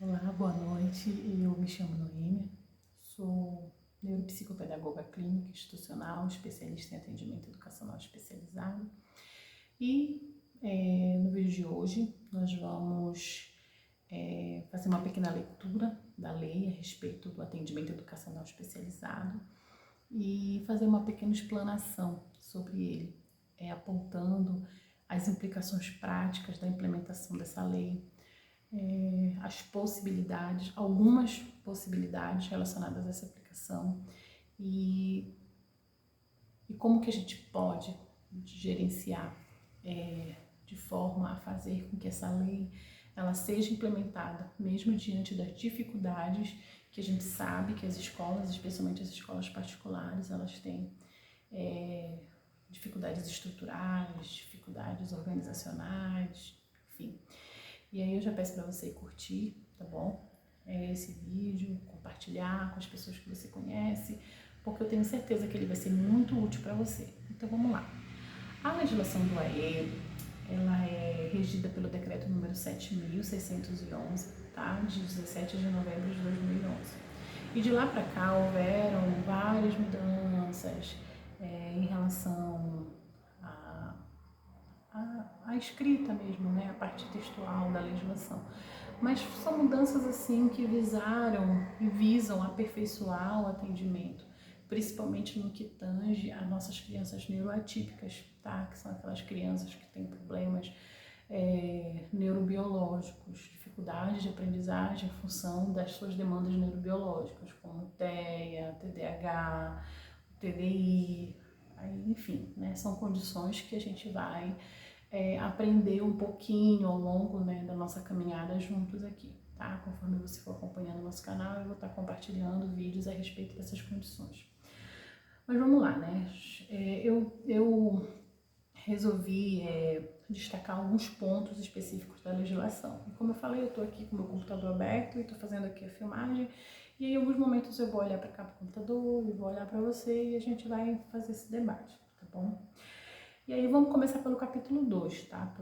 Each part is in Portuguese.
Olá, boa noite. Eu me chamo Noêmia, sou neuropsicopedagoga clínica institucional, especialista em atendimento educacional especializado. E no vídeo de hoje nós vamos fazer uma pequena leitura da lei a respeito do atendimento educacional especializado e fazer uma pequena explanação sobre ele, apontando as implicações práticas da implementação dessa lei, as possibilidades, algumas possibilidades relacionadas a essa aplicação e como que a gente pode gerenciar de forma a fazer com que essa lei ela seja implementada, mesmo diante das dificuldades que a gente sabe que as escolas, especialmente as escolas particulares, elas têm dificuldades estruturais, dificuldades organizacionais, enfim. E aí eu já peço para você curtir, tá bom? Esse vídeo, compartilhar com as pessoas que você conhece, porque eu tenho certeza que ele vai ser muito útil para você. Então vamos lá. A legislação do AE, ela é regida pelo decreto número 7.611, tá? De 17 de novembro de 2011. E de lá para cá houveram várias mudanças em relação a escrita mesmo, né, a parte textual da legislação. Mas são mudanças assim que visaram e visam aperfeiçoar o atendimento, principalmente no que tange a nossas crianças neuroatípicas, tá? Que são aquelas crianças que têm problemas neurobiológicos, dificuldades de aprendizagem em função das suas demandas neurobiológicas, como TEA, TDAH, TDI, enfim, né? São condições que a gente vai aprender um pouquinho ao longo, né, da nossa caminhada juntos aqui, tá? Conforme você for acompanhando o nosso canal, eu vou estar compartilhando vídeos a respeito dessas condições. Mas vamos lá, né? Eu resolvi destacar alguns pontos específicos da legislação. E como eu falei, eu estou aqui com o meu computador aberto e estou fazendo aqui a filmagem. E aí, em alguns momentos eu vou olhar para cá para o computador, e vou olhar para você e a gente vai fazer esse debate, tá bom? E aí vamos começar pelo capítulo 2, tá?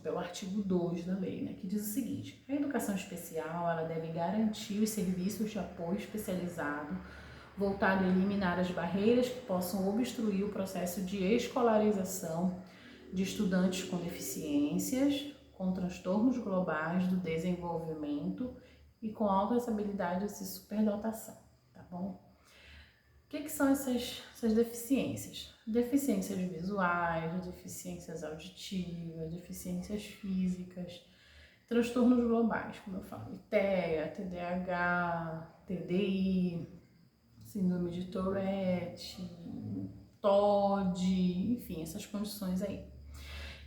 Pelo artigo 2 da lei, né? Que diz o seguinte: a educação especial, ela deve garantir os serviços de apoio especializado voltado a eliminar as barreiras que possam obstruir o processo de escolarização de estudantes com deficiências, com transtornos globais do desenvolvimento e com altas habilidades e superdotação, tá bom? O que são essas deficiências? Deficiências visuais, deficiências auditivas, deficiências físicas, transtornos globais, como eu falo, TEA, TDAH, TDI, síndrome de Tourette, TOD, enfim, essas condições aí.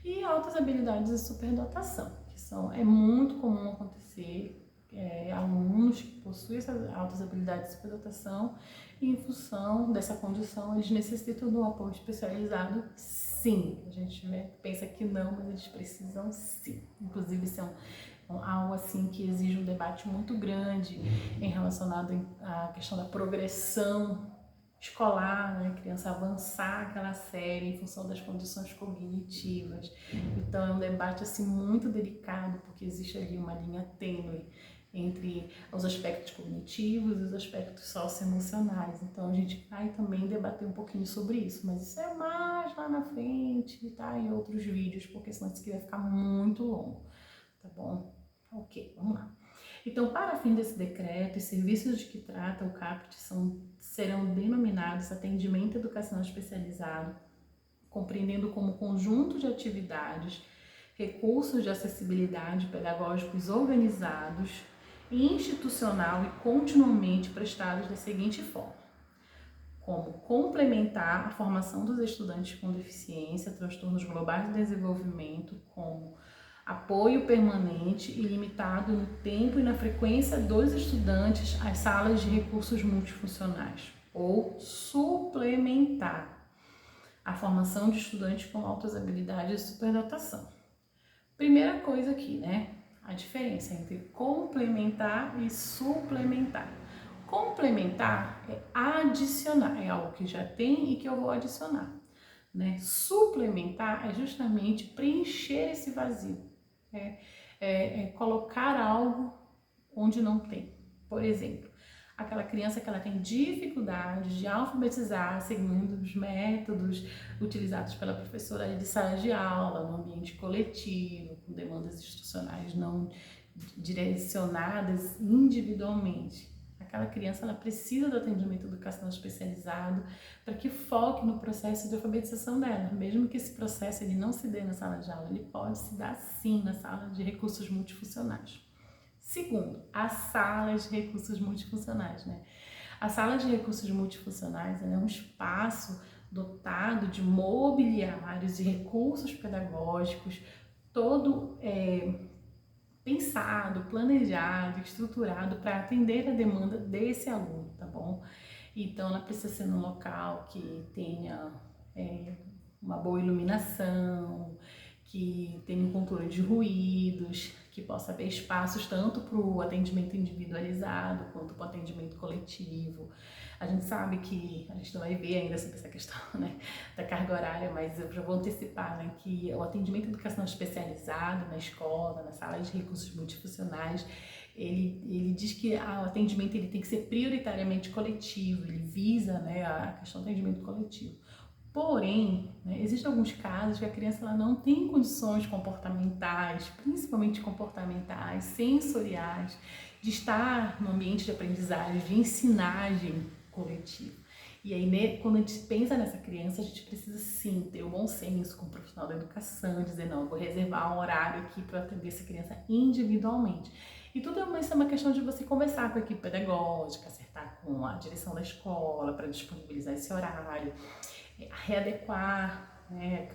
E altas habilidades e superdotação, que é muito comum acontecer alunos que possuem essas altas habilidades e superdotação e em função dessa condição eles necessitam de um apoio especializado, sim. A gente pensa que não, mas eles precisam sim. Inclusive isso é algo assim que exige um debate muito grande em relacionado à questão da progressão escolar, né? A criança avançar aquela série em função das condições cognitivas. Então é um debate assim muito delicado, porque existe ali uma linha tênue entre os aspectos cognitivos e os aspectos socioemocionais. Então a gente vai também debater um pouquinho sobre isso, mas isso é mais lá na frente, tá? Em outros vídeos, porque senão isso aqui vai ficar muito longo, tá bom? Ok, vamos lá. Então, para fim desse decreto, os serviços de que trata o CAPT serão denominados atendimento educacional especializado, compreendendo como conjunto de atividades, recursos de acessibilidade pedagógicos organizados, institucional e continuamente prestados da seguinte forma: como complementar a formação dos estudantes com deficiência, transtornos globais do desenvolvimento, como apoio permanente e limitado no tempo e na frequência dos estudantes às salas de recursos multifuncionais, ou suplementar a formação de estudantes com altas habilidades e superdotação. Primeira coisa aqui, né? A diferença entre complementar e suplementar. Complementar é adicionar, é algo que já tem e que eu vou adicionar, né? Suplementar é justamente preencher esse vazio, colocar algo onde não tem. Por exemplo, aquela criança que ela tem dificuldade de alfabetizar segundo os métodos utilizados pela professora de sala de aula, no ambiente coletivo, com demandas instrucionais não direcionadas individualmente. Aquela criança ela precisa do atendimento educacional especializado para que foque no processo de alfabetização dela. Mesmo que esse processo ele não se dê na sala de aula, ele pode se dar sim na sala de recursos multifuncionais. Segundo, as salas de recursos multifuncionais, né? A sala de recursos multifuncionais é um espaço dotado de mobiliários e recursos pedagógicos, todo pensado, planejado, estruturado para atender a demanda desse aluno, tá bom? Então, ela precisa ser num local que tenha uma boa iluminação, que tenha um controle de ruídos, que possa haver espaços tanto para o atendimento individualizado quanto para o atendimento coletivo. A gente sabe que, a gente não vai ver ainda sobre essa questão, né, da carga horária, mas eu já vou antecipar, né, que o atendimento educacional especializado na escola, na sala de recursos multifuncionais, ele diz que o atendimento ele tem que ser prioritariamente coletivo, ele visa, né, a questão do atendimento coletivo. Porém, né, existem alguns casos que a criança ela não tem condições comportamentais, principalmente comportamentais, sensoriais, de estar no ambiente de aprendizagem, de ensinagem coletiva. E aí, quando a gente pensa nessa criança, a gente precisa sim ter o bom senso com o profissional da educação, dizer, não, eu vou reservar um horário aqui para atender essa criança individualmente. E tudo isso é uma questão de você conversar com a equipe pedagógica, acertar com a direção da escola para disponibilizar esse horário, readequar, né,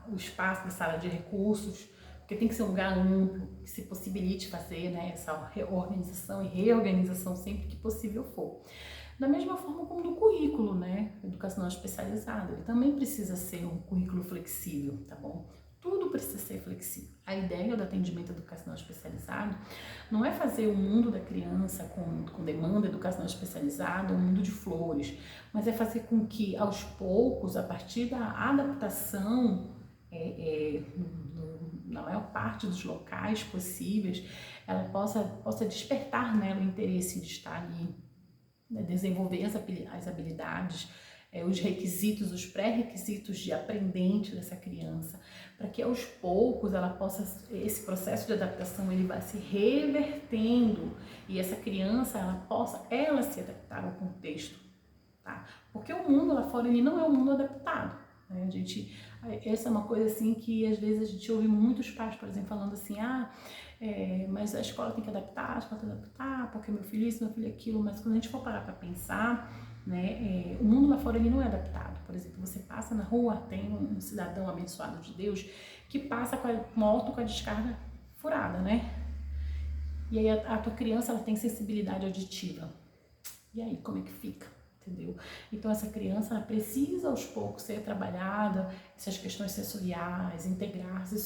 o espaço da sala de recursos, porque tem que ser um lugar amplo, que se possibilite fazer, né, essa reorganização e reorganização sempre que possível for. Da mesma forma como no currículo, né, educacional especializado, ele também precisa ser um currículo flexível, tá bom? Tudo precisa ser flexível. A ideia do atendimento educacional especializado não é fazer o mundo da criança com demanda educacional especializada um mundo de flores, mas é fazer com que, aos poucos, a partir da adaptação, na maior parte dos locais possíveis, ela possa despertar nela o interesse de estar ali, né, desenvolver as habilidades, os requisitos, os pré-requisitos de aprendente dessa criança, para que aos poucos ela possa, esse processo de adaptação ele vai se revertendo e essa criança ela possa se adaptar ao contexto, tá? Porque o mundo lá fora ele não é um mundo adaptado, né? Essa é uma coisa assim que às vezes a gente ouve muitos pais, por exemplo, falando assim, mas a escola tem que adaptar, a escola tem que adaptar, porque meu filho isso, meu filho aquilo, mas quando a gente for parar para pensar, né, o mundo lá fora ele não é adaptado. Por exemplo, você passa na rua, tem um cidadão abençoado de Deus que passa com a moto com a descarga furada, né? E aí a tua criança ela tem sensibilidade auditiva. E aí como é que fica? Entendeu? Então essa criança ela precisa aos poucos ser trabalhada, essas questões sensoriais, integrar-se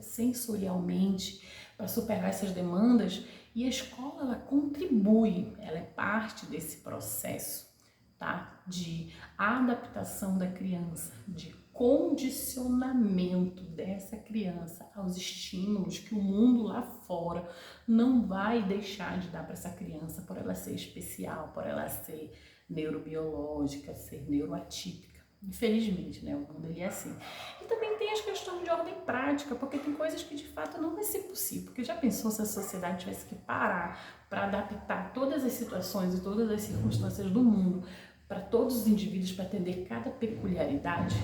sensorialmente para superar essas demandas, e a escola ela contribui, ela é parte desse processo, tá? De adaptação da criança, de condicionamento dessa criança aos estímulos que o mundo lá fora não vai deixar de dar para essa criança por ela ser especial, por ela ser neurobiológica, ser neuroatípica. Infelizmente, né? O mundo ele é assim. E também tem as questões de ordem prática, porque tem coisas que de fato não vai ser possível. Porque já pensou se a sociedade tivesse que parar para adaptar todas as situações e todas as circunstâncias do mundo para todos os indivíduos, para atender cada peculiaridade?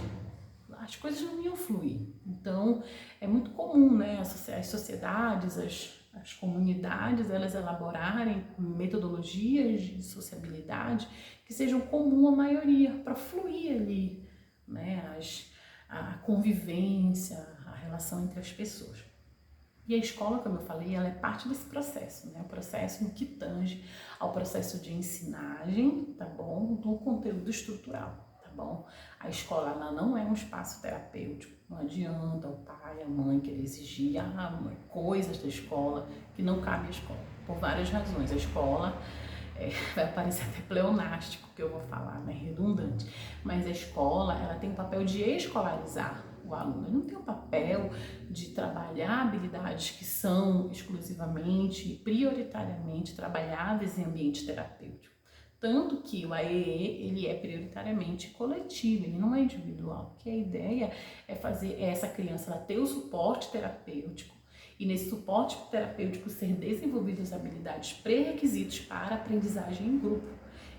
As coisas não iam fluir. Então, é muito comum, né, as sociedades, as comunidades, elas elaborarem metodologias de sociabilidade que sejam comum à maioria, para fluir ali, né, a convivência, a relação entre as pessoas. E a escola, como eu falei, ela é parte desse processo, né? O processo no que tange ao processo de ensinagem, tá bom? Do conteúdo estrutural, tá bom? A escola, ela não é um espaço terapêutico. Não adianta o pai, a mãe querer exigir coisas da escola que não cabe à escola, por várias razões. A escola, vai parecer até pleonástico que eu vou falar, né? Redundante. Mas a escola, ela tem o papel de escolarizar o aluno. Ele não tem o papel de trabalhar habilidades que são exclusivamente, prioritariamente trabalhadas em ambiente terapêutico. Tanto que o AEE, ele é prioritariamente coletivo, ele não é individual, porque a ideia é fazer essa criança ela ter o suporte terapêutico e nesse suporte terapêutico ser desenvolvidas habilidades pré-requisitos para a aprendizagem em grupo.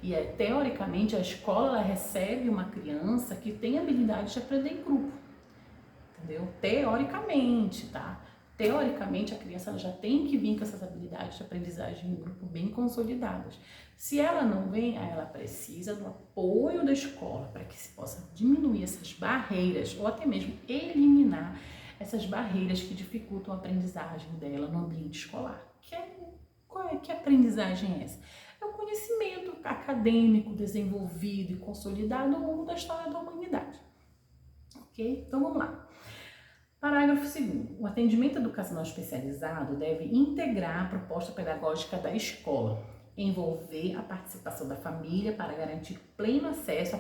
E teoricamente a escola ela recebe uma criança que tem habilidade de aprender em grupo, entendeu? Teoricamente, tá? Teoricamente a criança ela já tem que vir com essas habilidades de aprendizagem em grupo bem consolidadas. Se ela não vem, aí ela precisa do apoio da escola para que se possa diminuir essas barreiras ou até mesmo eliminar essas barreiras que dificultam a aprendizagem dela no ambiente escolar. Que aprendizagem é essa? É o conhecimento acadêmico desenvolvido e consolidado ao longo da história da humanidade. Ok? Então vamos lá. Parágrafo 2º. O atendimento educacional especializado deve integrar a proposta pedagógica da escola, envolver a participação da família para garantir pleno acesso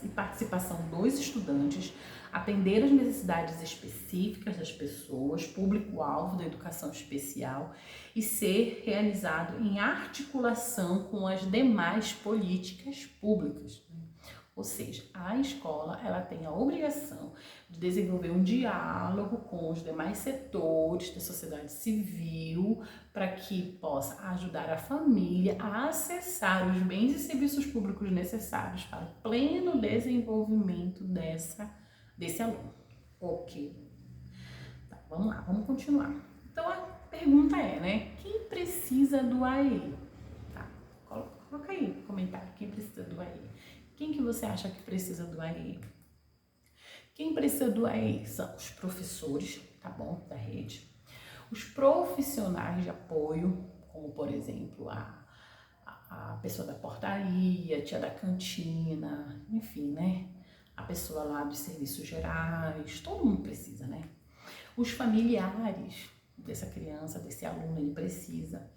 e participação dos estudantes, atender às necessidades específicas das pessoas, público-alvo da educação especial e ser realizado em articulação com as demais políticas públicas. Ou seja, a escola ela tem a obrigação de desenvolver um diálogo com os demais setores da sociedade civil para que possa ajudar a família a acessar os bens e serviços públicos necessários para o pleno desenvolvimento desse aluno. Ok. Tá, vamos lá, vamos continuar. Então a pergunta é, né? Quem precisa do AE? Tá, coloca aí no comentário, quem precisa do AE? Quem que você acha que precisa do AE? Quem precisa do AE são os professores, tá bom, da rede, os profissionais de apoio, como por exemplo a pessoa da portaria, a tia da cantina, enfim, né? A pessoa lá dos serviços gerais, todo mundo precisa, né? Os familiares dessa criança, desse aluno, ele precisa.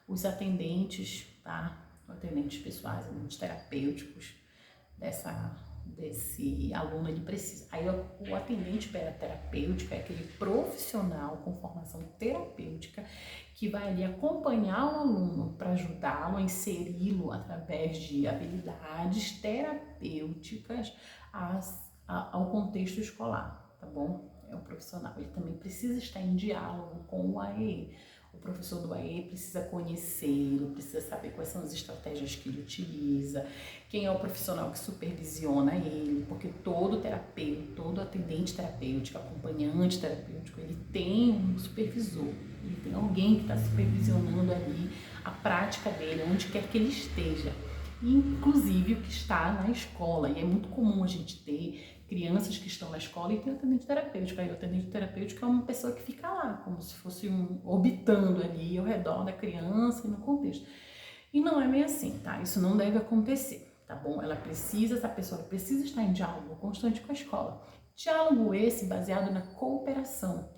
Os atendentes, tá? Atendentes pessoais, atendentes terapêuticos desse aluno, ele precisa. Aí o atendente terapêutico é aquele profissional com formação terapêutica que vai ali acompanhar o aluno para ajudá-lo a inseri-lo através de habilidades terapêuticas ao contexto escolar, tá bom? É o profissional, ele também precisa estar em diálogo com o AE. O professor do AE precisa conhecê-lo, precisa saber quais são as estratégias que ele utiliza, quem é o profissional que supervisiona ele, porque todo terapeuta, todo atendente terapêutico, acompanhante terapêutico, ele tem um supervisor, ele tem alguém que está supervisionando ali a prática dele, onde quer que ele esteja, inclusive o que está na escola. E é muito comum a gente ter crianças que estão na escola e tem o atendente terapêutico. Aí o atendente terapêutico é uma pessoa que fica lá, como se fosse orbitando ali ao redor da criança e no contexto. E não é bem assim, tá? Isso não deve acontecer, tá bom? Essa pessoa precisa estar em diálogo constante com a escola. Diálogo esse baseado na cooperação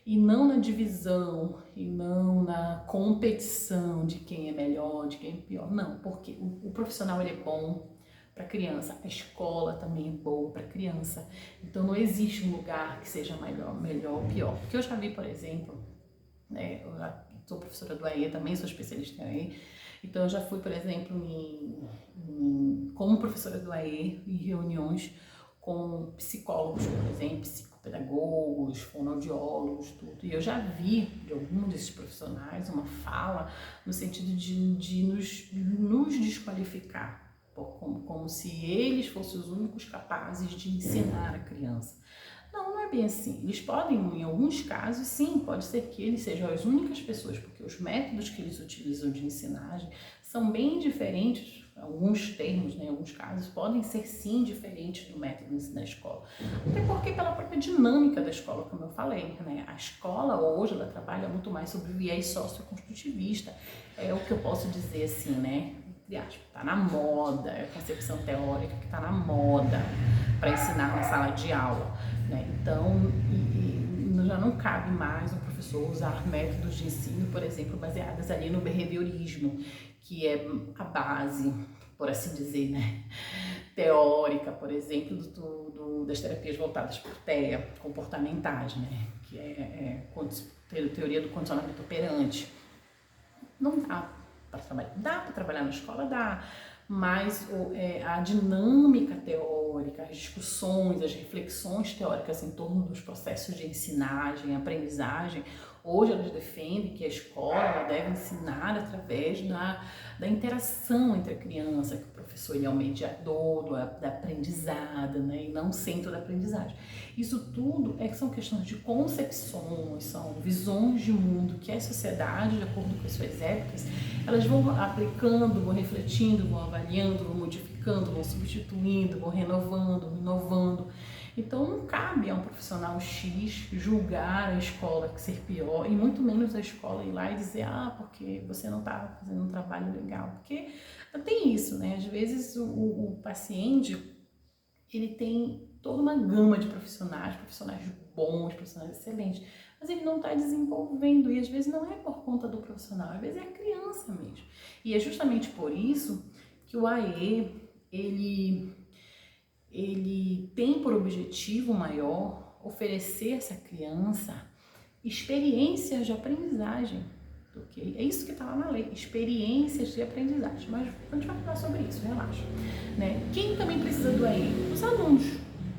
e não na divisão e não na competição de quem é melhor, de quem é pior. Não, porque o profissional ele é bom para criança, a escola também é boa para criança. Então não existe um lugar que seja melhor ou pior. Porque eu já vi, por exemplo, né, eu sou professora do AE também, sou especialista em AE, então eu já fui, por exemplo, como professora do AE em reuniões com psicólogos, por exemplo, psicopedagogos, fonoaudiólogos, tudo. E eu já vi de algum desses profissionais uma fala no sentido de nos desqualificar, como se eles fossem os únicos capazes de ensinar a criança. Não é bem assim. Eles podem, em alguns casos, sim, pode ser que eles sejam as únicas pessoas, porque os métodos que eles utilizam de ensinagem são bem diferentes. Alguns termos, né, em alguns casos, podem ser sim diferentes do método de ensino da escola. Até porque pela própria dinâmica da escola, como eu falei, né? A escola hoje, ela trabalha muito mais sobre o viés socioconstrutivista. É o que eu posso dizer assim, né? Tá na moda, é a concepção teórica que tá na moda para ensinar na sala de aula, né? Então, já não cabe mais o professor usar métodos de ensino, por exemplo, baseados ali no behaviorismo, que é a base por assim dizer, né, teórica, por exemplo, das terapias voltadas por TEA, comportamentais, né, que teoria do condicionamento operante. Não dá para trabalhar. Dá para trabalhar na escola? Dá. Mas a dinâmica teórica, as discussões, as reflexões teóricas em torno dos processos de ensinagem, aprendizagem, hoje elas defendem que a escola deve ensinar através da interação entre a criança, que o professor ele é o mediador da aprendizada, né, e não o centro da aprendizagem. Isso tudo são questões de concepções, são visões de mundo que a sociedade, de acordo com as suas épocas, elas vão aplicando, vão refletindo, vão avaliando, vão modificando, vão substituindo, vão renovando, inovando. Então não cabe a um profissional X julgar a escola ser pior, e muito menos a escola ir lá e dizer, porque você não está fazendo um trabalho legal. Porque tem isso, né? Às vezes o paciente, ele tem toda uma gama de profissionais bons, profissionais excelentes, mas ele não está desenvolvendo, e às vezes não é por conta do profissional, às vezes é a criança mesmo. E é justamente por isso que o AE, ele tem por objetivo maior oferecer a essa criança experiências de aprendizagem, ok? É isso que está lá na lei, experiências de aprendizagem, mas a gente vai falar sobre isso, relaxa. Né? Quem também precisa do AE? Os alunos.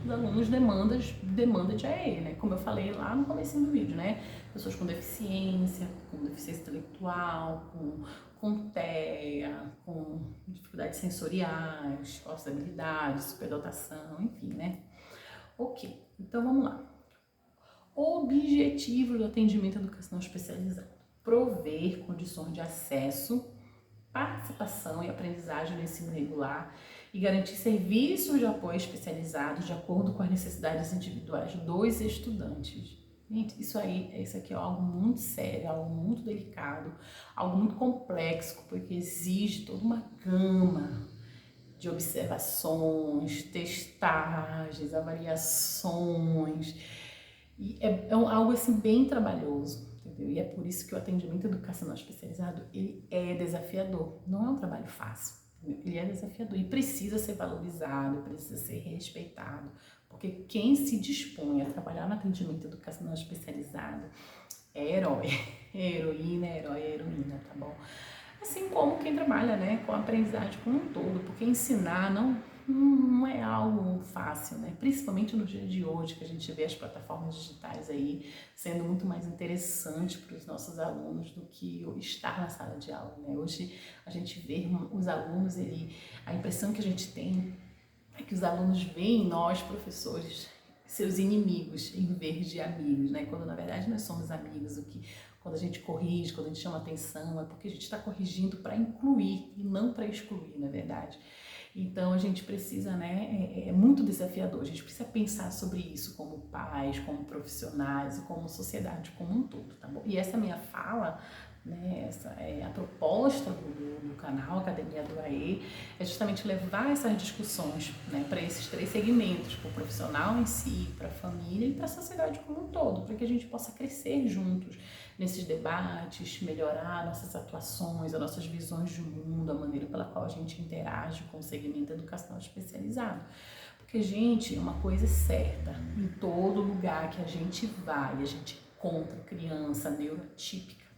Os alunos demanda de AE, né? Como eu falei lá no começo do vídeo, né? Pessoas com deficiência intelectual, com TEA, com dificuldades sensoriais, faltas de habilidades, superdotação, enfim, né? Ok, então vamos lá. Objetivo do atendimento educacional especializado: prover condições de acesso, participação e aprendizagem no ensino regular e garantir serviços de apoio especializados de acordo com as necessidades individuais dos estudantes. Gente, isso aqui é algo muito sério, algo muito delicado, algo muito complexo, porque exige toda uma gama de observações, testagens, avaliações, e é algo assim bem trabalhoso, entendeu? E é por isso que o atendimento educacional especializado, ele é desafiador, não é um trabalho fácil, entendeu? Ele é desafiador e precisa ser valorizado, precisa ser respeitado, porque quem se dispõe a trabalhar no atendimento educacional especializado é herói, é heroína, é herói, é heroína, tá bom? Assim como quem trabalha, né, com a aprendizagem como um todo, porque ensinar não é algo fácil, né? Principalmente no dia de hoje, que a gente vê as plataformas digitais aí sendo muito mais interessante para os nossos alunos do que estar na sala de aula, né? Hoje a gente vê os alunos, a impressão que a gente tem é que os alunos veem nós, professores, seus inimigos em vez de amigos, né? Quando na verdade nós somos amigos. Quando a gente corrige, quando a gente chama atenção, é porque a gente está corrigindo para incluir e não para excluir, na verdade. Então a gente precisa, né? É muito desafiador. A gente precisa pensar sobre isso como pais, como profissionais e como sociedade como um todo, tá bom? E essa minha fala, né, essa é a proposta do canal Academia do AE, é justamente levar essas discussões, né, para esses três segmentos, para o profissional em si, para a família e para a sociedade como um todo, para que a gente possa crescer juntos nesses debates, melhorar nossas atuações, as nossas visões de mundo, a maneira pela qual a gente interage com o segmento educacional especializado. Porque, gente, uma coisa é certa, em todo lugar que a gente vai, a gente encontra criança neurotípica.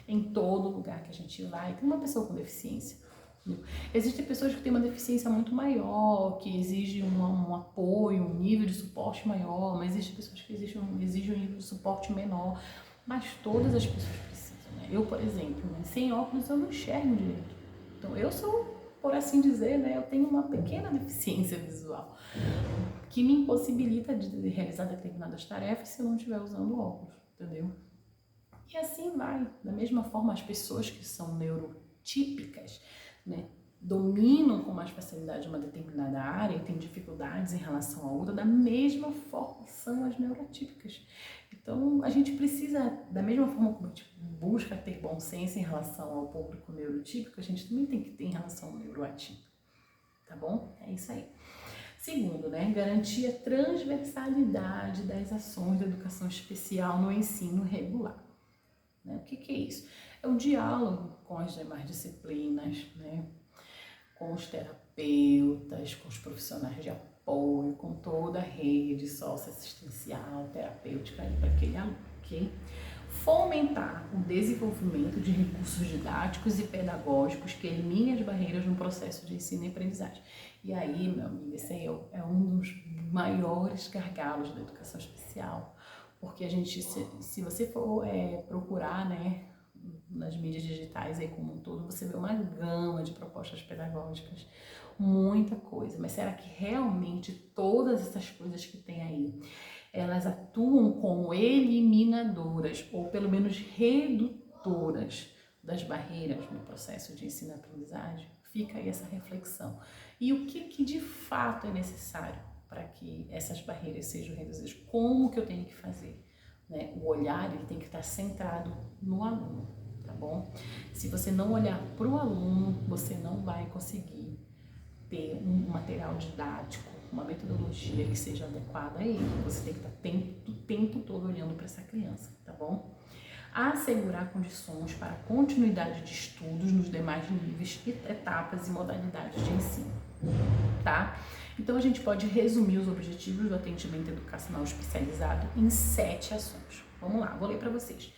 Em todo lugar que a gente vai, tem uma pessoa com deficiência. Existem pessoas que têm uma deficiência muito maior, que exigem um apoio, um nível de suporte maior, mas existem pessoas que exigem um nível de suporte menor. Mas todas as pessoas precisam, né? Eu, por exemplo, né, sem óculos eu não enxergo direito. Então eu sou, por assim dizer, né, eu tenho uma pequena deficiência visual que me impossibilita de realizar determinadas tarefas se eu não estiver usando óculos, entendeu? E assim vai. Da mesma forma, as pessoas que são neurotípicas, né, dominam com mais facilidade uma determinada área e têm dificuldades em relação a outra, da mesma forma são as neurotípicas. Então, a gente precisa, da mesma forma como a gente busca ter bom senso em relação ao público neurotípico, a gente também tem que ter em relação ao neuroatípico, tá bom? É isso aí. Segundo, né, garantir a transversalidade das ações da educação especial no ensino regular. Né? O que é isso? É o diálogo com as demais disciplinas, né? com os terapeutas, com os profissionais de apoio, com toda a rede socioassistencial, terapêutica para aquele aluno, ok? Fomentar o desenvolvimento de recursos didáticos e pedagógicos que eliminem as barreiras no processo de ensino e aprendizagem. E aí, meu amigo, esse aí é um dos maiores gargalos da educação especial, porque a gente, se você for procurar, né, nas mídias digitais aí como um todo, você vê uma gama de propostas pedagógicas, muita coisa, mas será que realmente todas essas coisas que tem aí, elas atuam como eliminadoras, ou pelo menos redutoras das barreiras no processo de ensino e aprendizagem? Fica aí essa reflexão. E o que de fato é necessário para que essas barreiras sejam reduzidas? Como que eu tenho que fazer? Né? O olhar ele tem que estar centrado no aluno, tá bom? Se você não olhar para o aluno, você não vai conseguir ter um material didático, uma metodologia que seja adequada a ele. Você tem que estar o tempo todo olhando para essa criança, tá bom? Assegurar condições para a continuidade de estudos nos demais níveis, etapas e modalidades de ensino, tá? Então a gente pode resumir os objetivos do atendimento educacional especializado em 7 ações. Vamos lá, vou ler para vocês.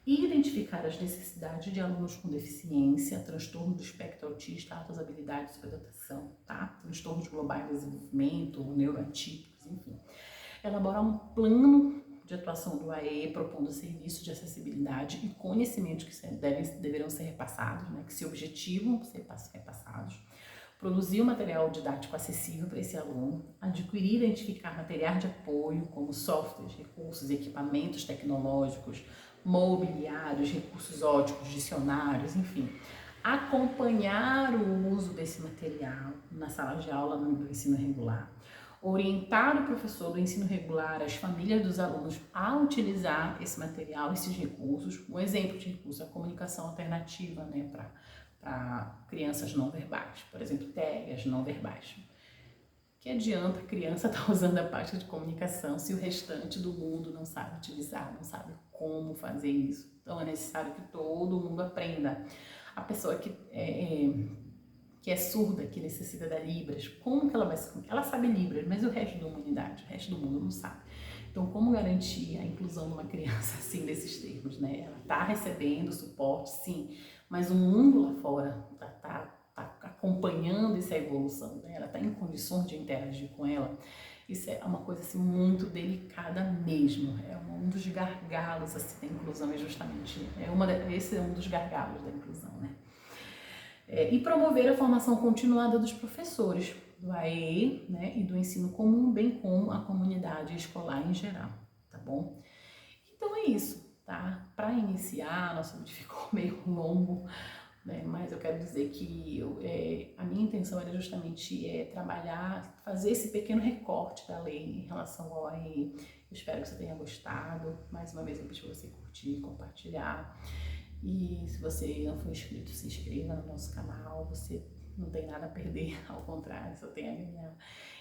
Identificar as necessidades de alunos com deficiência, transtorno do espectro autista, altas habilidades de superdotação, tá? Transtornos globais do desenvolvimento, neuroatípicos, enfim. Elaborar um plano de atuação do AE, propondo serviços de acessibilidade e conhecimentos que deverão ser repassados, né? Que se objetivam ser repassados. Produzir um material didático acessível para esse aluno, adquirir e identificar materiais de apoio, como softwares, recursos, equipamentos tecnológicos, mobiliários, recursos óticos, dicionários, enfim. Acompanhar o uso desse material na sala de aula no ensino regular. Orientar o professor do ensino regular, as famílias dos alunos a utilizar esse material, esses recursos. Um exemplo de recurso é a comunicação alternativa, né, para crianças não verbais, por exemplo, TEGs não verbais. Que adianta a criança estar usando a pasta de comunicação se o restante do mundo não sabe utilizar, não sabe como fazer isso? Então é necessário que todo mundo aprenda. A pessoa que é surda, que necessita da Libras, como que ela vai se comunicar? Ela sabe Libras, mas o resto da humanidade, o resto do mundo não sabe. Então, como garantir a inclusão de uma criança assim, nesses termos, né? Ela está recebendo suporte, sim, mas o mundo lá fora está acompanhando essa evolução, né? Ela está em condições de interagir com ela. Isso é uma coisa assim, muito delicada mesmo. É um dos gargalos assim, da inclusão, é justamente. Esse é um dos gargalos da inclusão, né? E promover a formação continuada dos professores do AE, né, e do ensino comum, bem como a comunidade escolar em geral, tá bom? Então é isso, tá? Para iniciar, nosso vídeo ficou meio longo, né, mas eu quero dizer que a minha intenção era justamente trabalhar, fazer esse pequeno recorte da lei em relação ao AE. Eu espero que você tenha gostado. Mais uma vez eu pedi para você curtir, compartilhar. E se você não for inscrito, se inscreva no nosso canal, você não tem nada a perder, ao contrário, só tem a ganhar.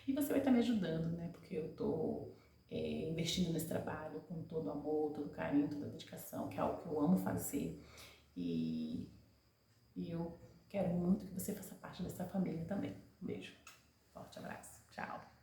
E você vai estar me ajudando, né? Porque eu tô investindo nesse trabalho com todo amor, todo carinho, toda dedicação, que é algo que eu amo fazer. E eu quero muito que você faça parte dessa família também. Um beijo, forte abraço, tchau!